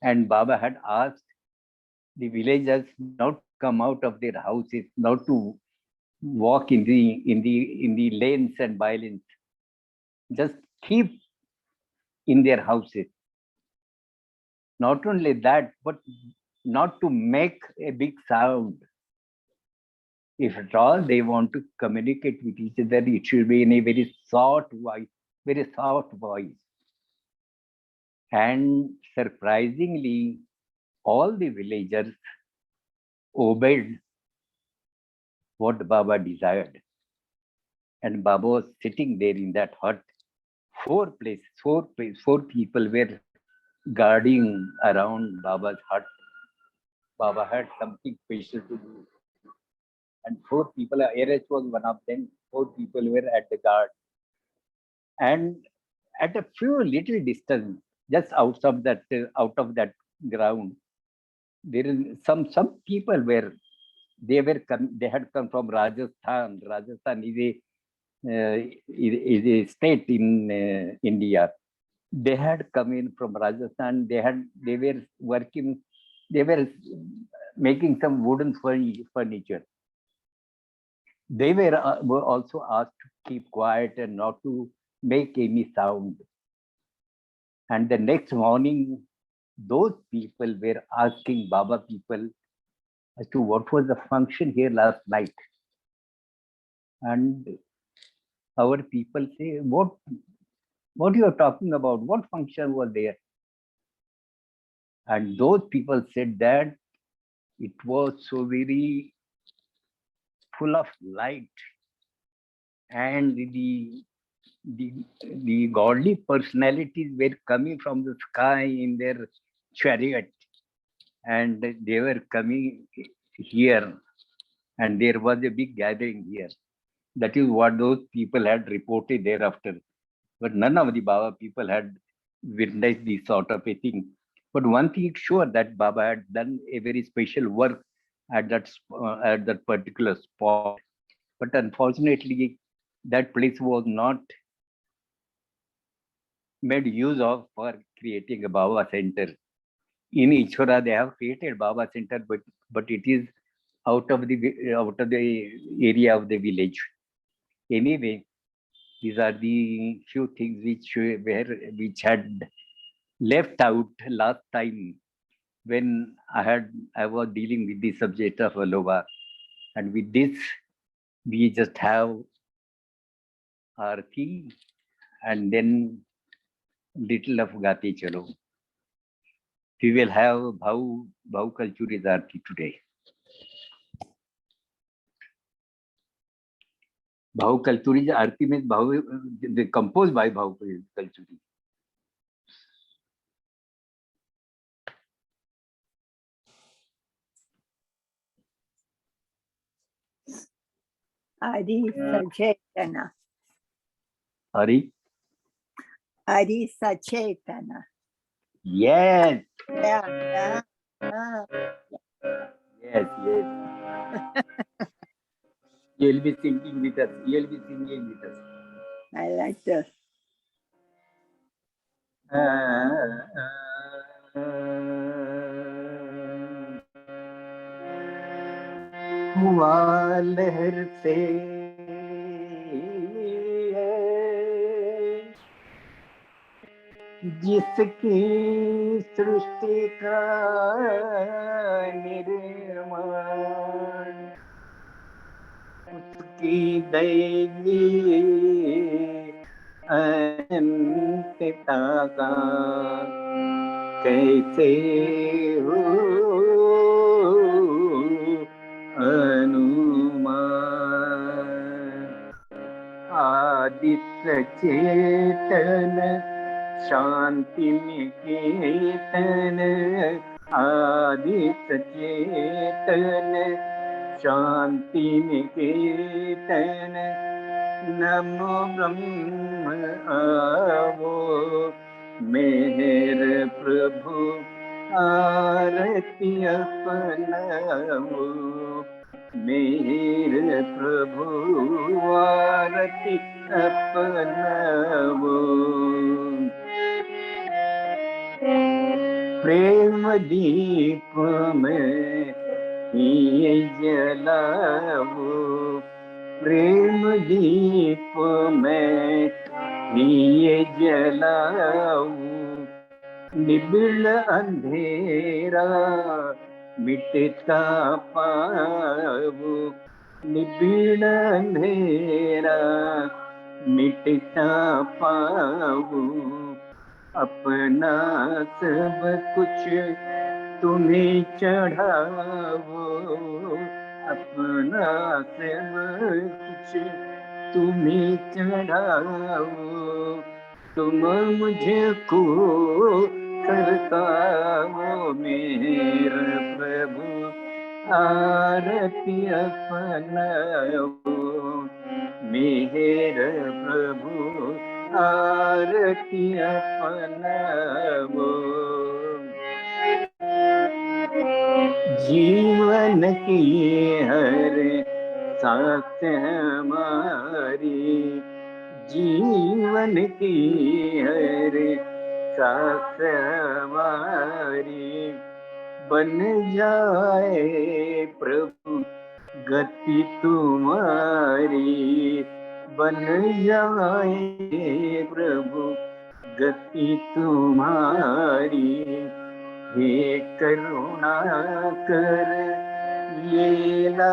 and Baba had asked the villagers not to come out of their houses, not to walk in the lanes and by lanes. Just keep in their houses. Not only that, but not to make a big sound. If at all they want to communicate with each other, it should be in a very soft voice, very soft voice. And surprisingly, all the villagers obeyed what Baba desired. And Baba was sitting there in that hut. Four people were guarding around Baba's hut. Baba had something special to do. And four people, Eres was one of them. Four people were at the guard. And at a few little distance, just out of that ground, there is some people were they had come from Rajasthan. Rajasthan is a state in India. They had come in from Rajasthan. They were working. They were making some wooden furniture. They were also asked to keep quiet and not to make any sound. And the next morning, those people were asking Baba people as to what was the function here last night. And our people say, what you are talking about? What function was there? And those people said that it was so very full of light, and the godly personalities were coming from the sky in their chariot, and they were coming here, and there was a big gathering here. That is what those people had reported thereafter. But none of the Baba people had witnessed this sort of a thing. But one thing is sure, that Baba had done a very special work at that particular spot. But unfortunately, that place was not made use of for creating a Baba center. In Ichora, they have created Baba center, but it is out of the area of the village. Anyway, these are the few things which had left out last time when I was dealing with the subject of Aloha. And with this, we just have Arti and then little of Gati Chalo. We will have Bhau Kalchuri's Arti today. Bhau Kalchuri's Arti means composed by Bhau Kalchuri. Adi Sachetana. Hari? Adi Sachetana. Yes. Yeah. Yes. You'll be singing with us. I like this. हुआ लहर से जिसकी सृष्टि का निर्माण, उसकी दैवी अनंतता का कैसे हो अनुमान। आदि सचेतन शांति निकेतन, आदि सचेतन शांति निकेतन नमो ब्रह्म आवो मेहर प्रभु आरती अपनाओ मेहर प्रभु आरती अपनाओ प्रेम दीप में ये जलाओ प्रेम दीप में ये जलाओ निबिड़ अंधेरा मिटता पाओ निबिड़ अंधेरा मिटता पाओ अपना सब कुछ तुम्हें चढ़ाओ अपना सब कुछ तुम्हें चढ़ाओ तुम मुझको करताओ मेरे प्रभु आरती अपनाओ मेरे प्रभु आरती अपनाओ जीवन की हर सांस हमारी जीवन की हर सांस हमारी बन जाए प्रभु गति तुम्हारी बन जाए प्रभु गति तुम्हारी हे करुणा कर लीलाधारी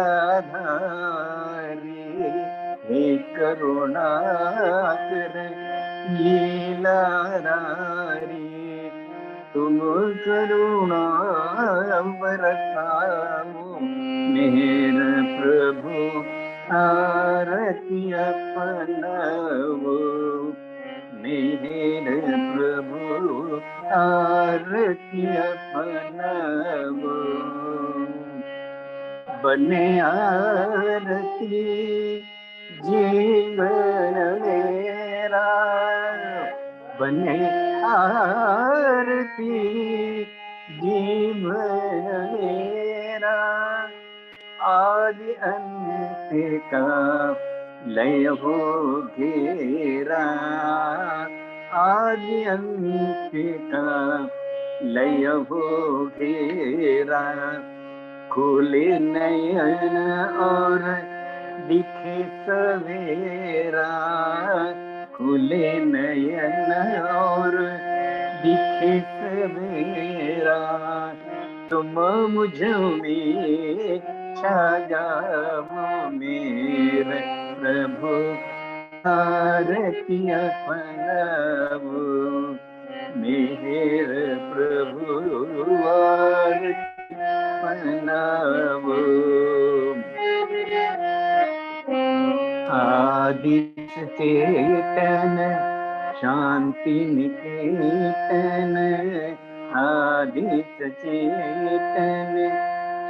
हे करुणा कर लीलाधारी तुम करुणा बरसाओ मेरे प्रभु आरती अपनाओ मेरे प्रभु आरती अपनाओ बने आरती जीवन मेरा बने आरती जीवन मेरा आदि अंत का लय हो घेरा आदि अंत का लय हो घेरा खुले नयन और दिखे सवेरा खुले नयन और दिखे सवेरा तुम मुझ में छा जाओ मेरे प्रभु आरती अपनाओ मेरे प्रभु आरती अपनाओ आदि चेतन शांति निकेतन आदि चेतन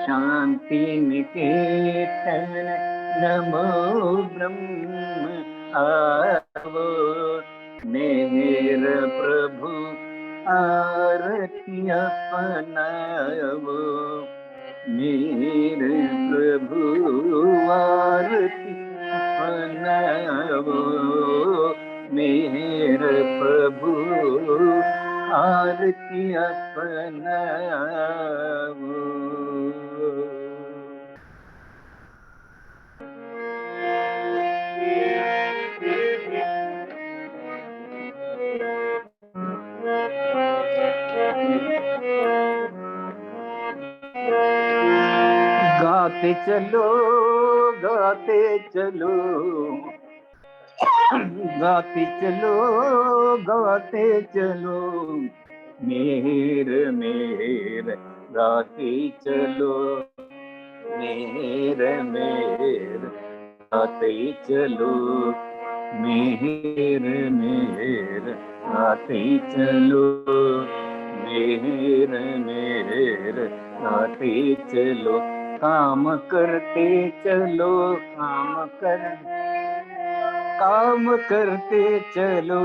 शांति निकेतन नमो ब्रह्म आवो मेरे प्रभु आरती अपनाओ मेरे प्रभु आरती अपनाओ मेरे प्रभु आरती अपनाओ गाते चलो गाते चलो गाते चलो गाते चलो मेरे मेरे गाते चलो मेरे मेरे गाते चलो मेरे मेरे गाते चलो मेरे मेरे गाते चलो काम करते चलो, काम करते चलो,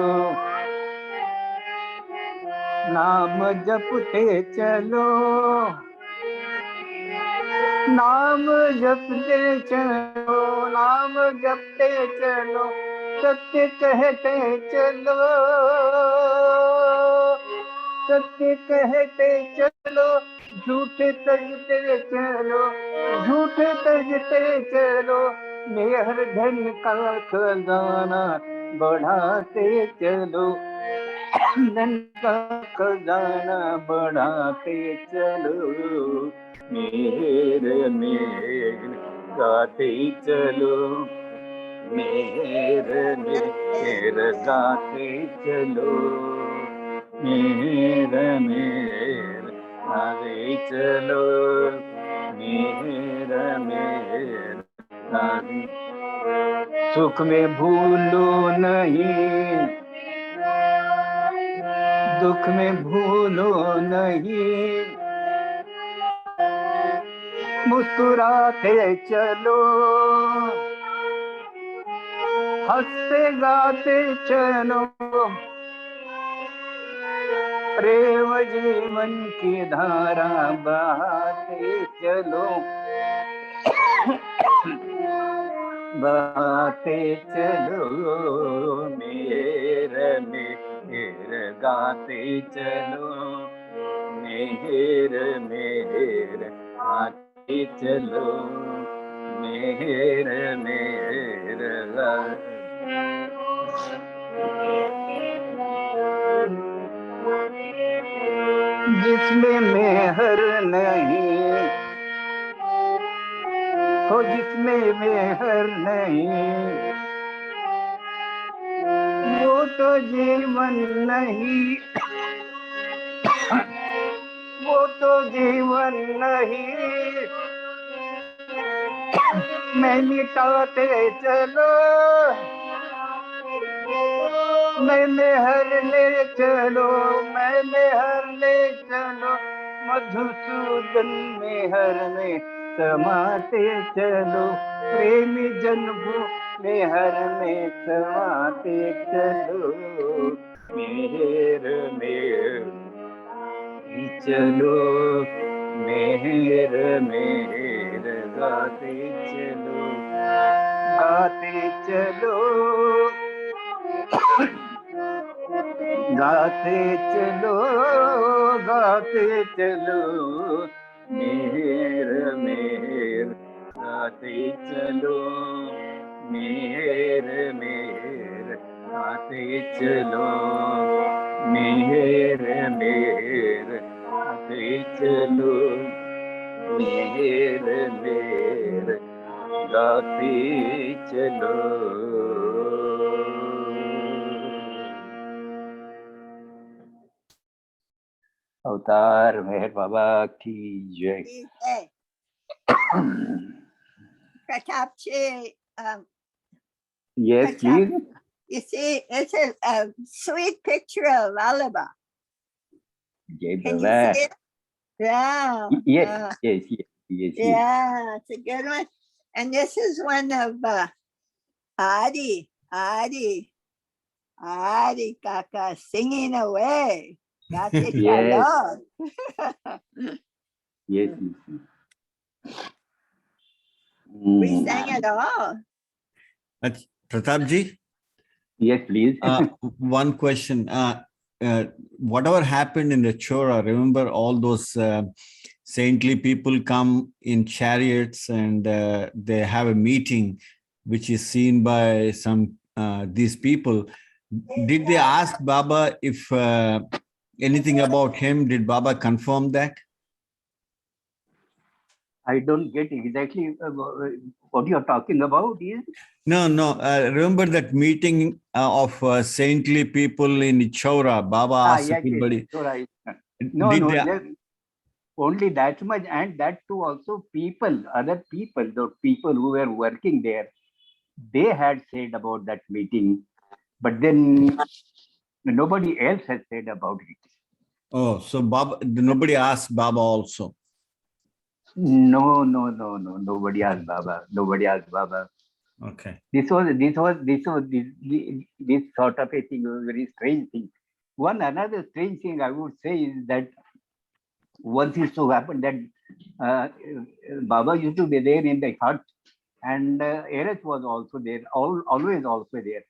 नाम जपते चलो, नाम जपते चलो, नाम जपते चलो, सत्य कहते चलो, सत्य कहते चलो, झूठ तजते चलो, झूठ तजते चलो, मेहर धन का खजाना बढ़ाते चलो, धन का खजाना बढ़ाते चलो, मेहर मेहर गाते चलो, मेहर मेहर गाते चलो, मेहर मेहर गाते चलो, मेहर मेहर गाते। सुख में भूलो नहीं, दुख में भूलो नहीं, मुस्कुराते चलो, हंसते गाते चलो, प्रेम जीवन की धारा बहाते चलो, बहाते चलो, मेहर मेहर गाते चलो, मेहर मेहर गाते चलो, मेहर मेहर गाते। जिसमें मेहर नहीं हो, जिसमें मेहर नहीं, वो तो जीवन नहीं, वो तो जीवन नहीं, मैं मिटाते चलो, मैं मेहर ले चलो, मैं मेहर ले चलो, मधुसूदन मेहर में समाते चलो, प्रेमी जन्मों मेहर में समाते चलो, मेहर मेहर चलो, मेहर मेहर गाते चलो, गाते चलो, गाते चलो, गाते चलो, मेहर मेहर गाते चलो, मेहर मेहर गाते चलो, मेहर मेहर गाते चलो, मेहर मेहर गाते चलो। अवतार मेहर बाबा की जय। Hey, Pratap ji, Yes, Pratap, please. you see, it's a sweet picture of Lalaba. Jai Can you Baba. see it? Yeah. Yes, yes, yes, yes, yes. Yeah, it's a good one. And this is one of Adi Kaka singing away. Gate Yes. Shalom. Yes. We sang it all. Pratap ji, Yes, please. one question. Whatever happened in the Chora, remember all those saintly people come in chariots and they have a meeting, which is seen by some these people. Did they ask Baba if anything about him? Did Baba confirm that? I don't get exactly what you're talking about. Is No. Remember that meeting of saintly people in Chora? Baba asked yes, everybody. so right. No, Did no, they, just only that much, and that too also people, other people, the people who were working there, they had said about that meeting, but then nobody else has said about it. oh, so Baba, nobody asked Baba also. No, no, no, no. Nobody asked Baba. Nobody asked Baba. Okay. This sort of a thing was a very strange thing. One another strange thing I would say is that once it so happened that uh, Baba used to be there in the hut, and Erech was also there, always also there.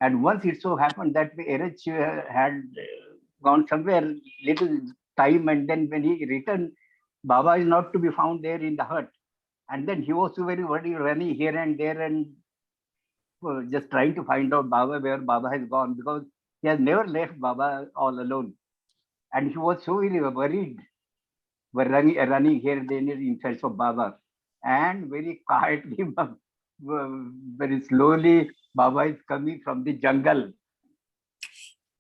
And once it so happened that Erech had gone somewhere little time, and then when he returned, Baba is not to be found there in the hut. And then he was so very worried, running here and there, and just trying to find out Baba, where Baba has gone, because he has never left Baba all alone. And he was so very worried, running here and there in search of Baba. And very quietly, very slowly, Baba is coming from the jungle,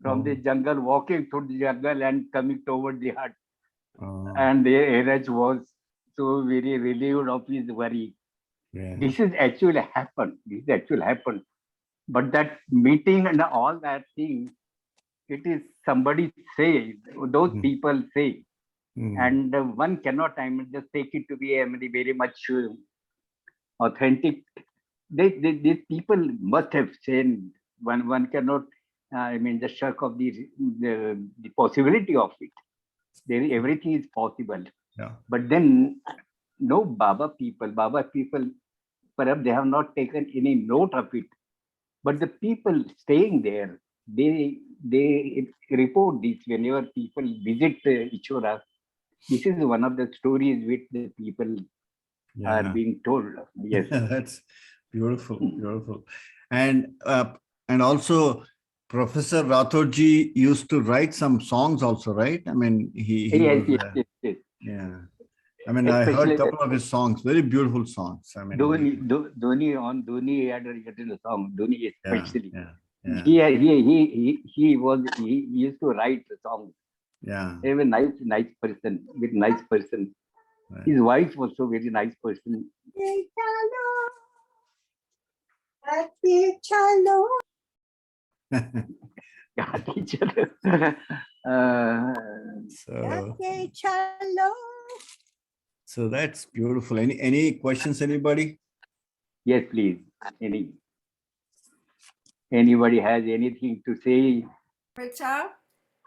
walking through the jungle and coming toward the hut. Oh, And the Eraj was so very relieved of his worry. yeah. This is actually happened. But that meeting and all that thing, it is somebody say, those people say, and one cannot, just take it to be very much authentic. These people must have said, one cannot, just shirk of the possibility of it. Everything is possible. Yeah. But then, no Baba people, perhaps they have not taken any note of it. But the people staying there, they report this whenever people visit Ichora. This is one of the stories which the people are being told. Yes. That's beautiful, beautiful. And also Professor Rathorji used to write some songs also, right? I mean, he Yes, was, yes. yeah. I mean, I heard a couple of his songs, very beautiful songs. I mean, Dhoni had written a song. Dhoni especially. Yeah. He used to write the songs. Yeah. He was a nice person, with nice person. Right. His wife was so very nice person. So that's beautiful. Any questions, anybody? Yes, please. Anybody has anything to say? Pratap,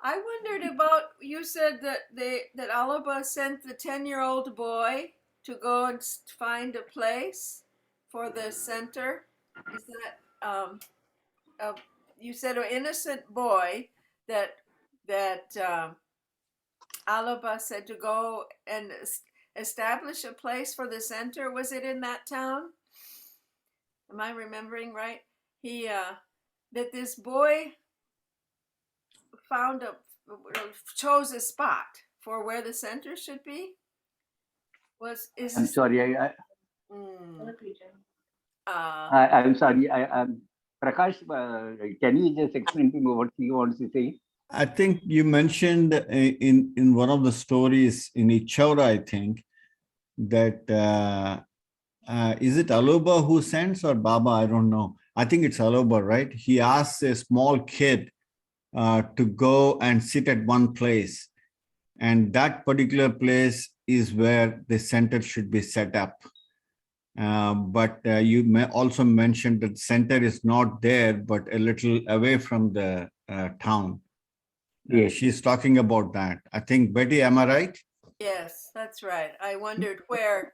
I wondered about, you said that Alaba sent the 10-year-old boy to go and find a place for the center. Is that you said an innocent boy that Alaba said to go and establish a place for the center? Was it in that town? Am I remembering right? He that this boy chose a spot for where the center should be. I'm sorry. I'm sorry. Prakash, can you just explain to me what he wants to say? I think you mentioned in one of the stories in Ichaura, I think, that is it Aloba who sends or Baba? I don't know. I think it's Aloba, right? He asks a small kid to go and sit at one place. And that particular place is where the center should be set up. But you may also mention that the center is not there, but a little away from the town. Yes. She's talking about that. I think, Betty, am I right? Yes, that's right. I wondered where.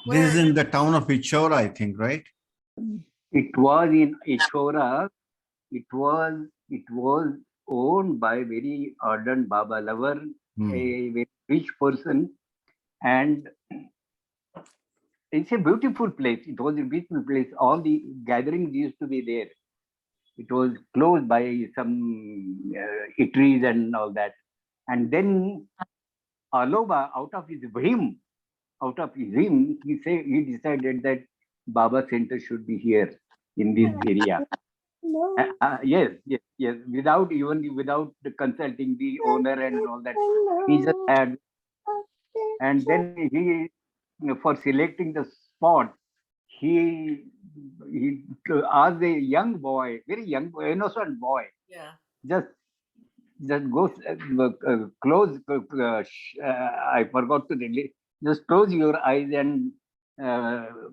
This is in the town of Ichora, I think, right? It was in Ichora. It was owned by a very ardent Baba lover, a very rich person, and it's a beautiful place. It was a beautiful place. All the gatherings used to be there. It was closed by some eateries and all that. And then Aloba, out of his whim, he decided that Baba Center should be here in this area. Yes. Without consulting the owner and all that, he just had. And then he, for selecting the spot, he asked a young boy, very young boy, innocent boy, just just go close. I forgot to really just close your eyes and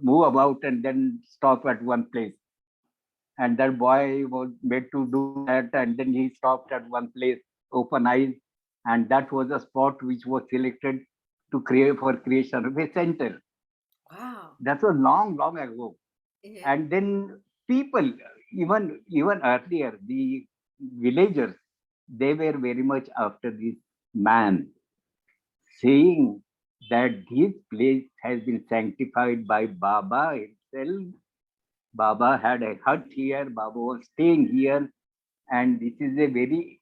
move about, and then stop at one place. And that boy was made to do that, and then he stopped at one place, open eyes, and that was a spot which was selected to create for creation of a center. Wow. That was long, long ago. Yeah. And then people, even earlier, the villagers, they were very much after this man, saying that this place has been sanctified by Baba himself. Baba had a hut here, Baba was staying here, and this is a very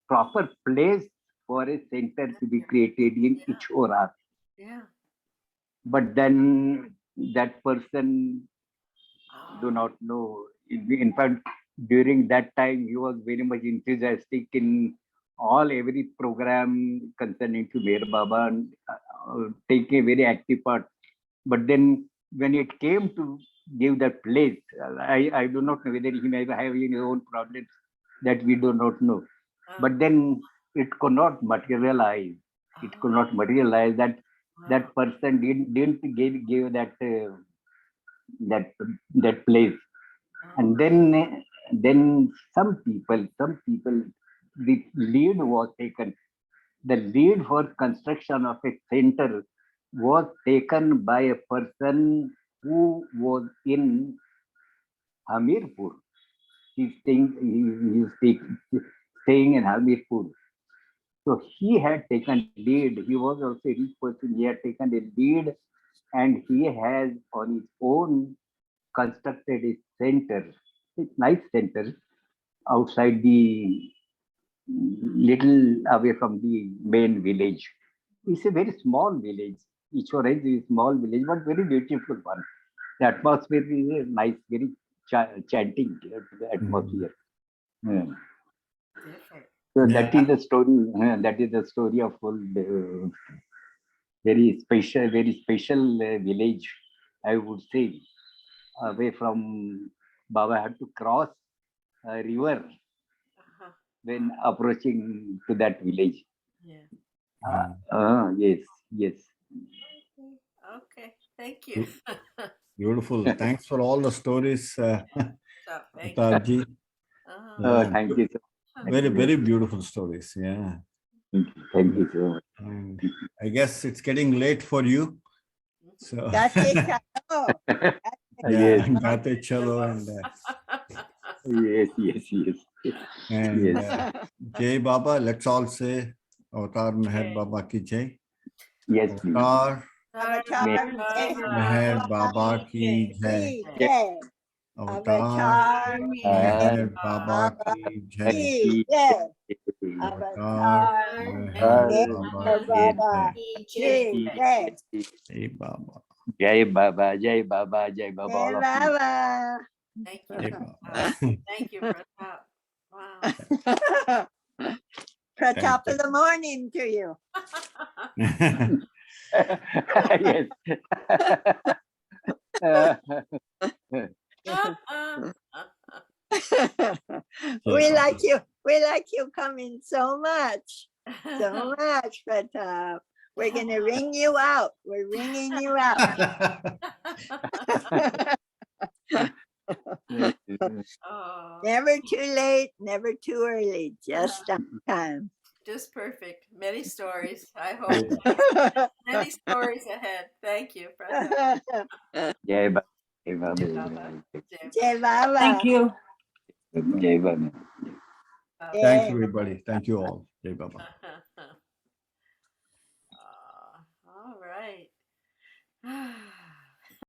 proper place for a center to be created in Ichora. Yeah. But then that person do Oh, not know. In fact, during that time, he was very much enthusiastic in every program concerning to Mir Baba and take a very active part. But then when it came to give that place, I do not know whether he may have his own problems that we do not know. But then it could not materialize. It could not materialize that wow. person didn't give that that place. And then some people the lead was taken. The lead for construction of a center was taken by a person who was in Hamirpur. He's staying in Hamirpur. So he had taken lead. He was also a rich person. He had taken a lead, and he has on his own constructed a center, a nice center outside the little away from the main village. It's a very small village. Ichora is a small village, but very beautiful one. The atmosphere is nice, very chanting atmosphere. Yeah. Different. So Yeah. that is the story. That is the story of all the very special village, I would say, away from Baba had to cross a river Uh-huh. when approaching to that village. Yeah. Yes, yes. Okay. Thank you. Beautiful. Thanks for all the stories, So, thank you. Pratapji. Yeah. Thank you, sir. Very, very beautiful stories. Yeah. Thank you so much. And I guess it's getting late for you. So Gate chalo. yeah, Yes, Gate Chalo yes, yes, yes, and yes, Jai Baba. Let's all say Avatar Meher Baba ki Jai. yes, please. Avatar Avatar May- Meher Baba ki Jai. Jai. Avatar Avatar Meher Baba Baba ki Jai. Jai. Avatar Avatar Meher Baba Meher ki Baba Jai. Jai. Jai Baba. Jai Baba, Jai Baba, Jai Baba, Jai all of you. Baba. Thank Jai you. Baba. Thank you, Pratap. Wow. Pratap of the morning to you. Yes. We like you. We like you coming so much. So much, Pratap. We're going to ring you out. We're ringing you out. Oh, Never too late, never too early, just on time. just perfect. Many stories. I hope many stories ahead. Thank you, Pratap. Jai Baba, Jai Baba. Baba, Jai Baba. Thank you. Jai Baba. Thanks, everybody. Thank you all. Jai Baba. All right.